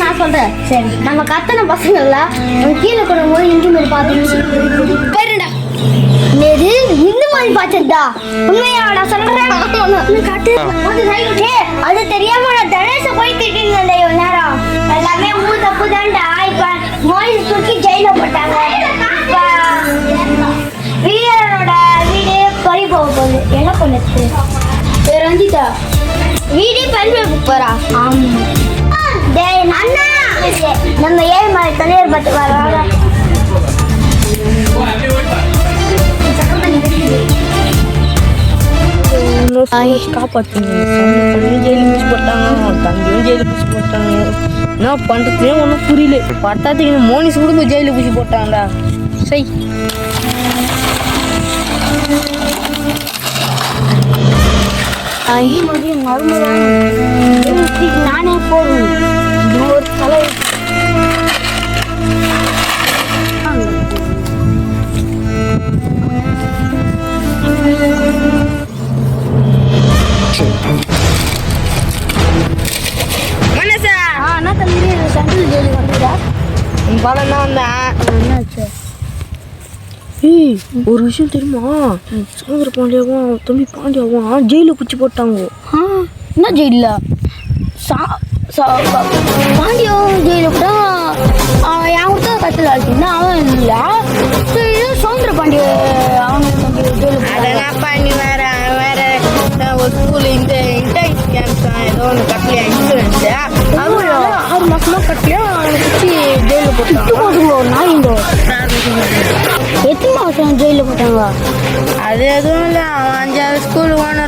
நான் சொல்றேன். சரி, நம்ம கத்தனை பசங்கள்ல கீழே கொடும் போது இந்து மாதிரி பாத்துடா. இந்த மாதிரி பாத்துடா. உண்மையா நான் சொல்றேன். அது தெரியாம நான் தனேஷ போய் திட்டிங்க நேரம். எல்லாமே ஊர் தப்பு தான்டா. இப்ப மோனிஸ் தூக்கி ஜெயில போட்டாங்க. வீரனோட வீடே பறி போக போகுது. என்ன பண்ணுது ரஞ்சிதா? வீடே பறி போறா. அண்ணா நம்ம ஏழு மலை தலைவர் பத்து வர காப்பாற்றுங்க. ஜெயிலு பிடிச்சி போட்டாங்க, தம்பியும் ஜெயிலு பிடிச்சி போட்டாங்க. என்ன பண்ணுறதுனே ஒன்றும் புரியல. பத்தாத்துக்கு மோனிஸ் கூட ஜெயிலு பிடிச்சி போட்டாங்கடா. சரி, நானே போடுவேன். ஒரு தலை ஒரு விஷயம் தெரியுமா? சமுதிர பாண்டியாவும் தம்பி பாண்டியாவும் ஜெயில பிடிச்சி போட்டாங்க. என்ன ஜெயில? பாண்டியம் ஜெயில விட்டா என் கூட கத்தில் ஆச்சுன்னா அவன் இல்லை. சமுதிர பாண்டிய அவனுக்கு அதெல்லாம் பண்ணி வேற ஒரு ஸ்கூல் இந்த இன்டர்ன் கேம்ப் ஏதோ ஒன்று கட்டலையா இன்சூரன்ஸ், அது 6 மாசமா கட்டலையா அவனை பிடிச்சி ஜெயில போட்டாங்க. நாய்ங்க எத்தனை மாதம் ஜெயிலில் போட்டாங்க? அது எதுவும் இல்லை. அவன் 5ஆவது ஸ்கூல் ஓனர்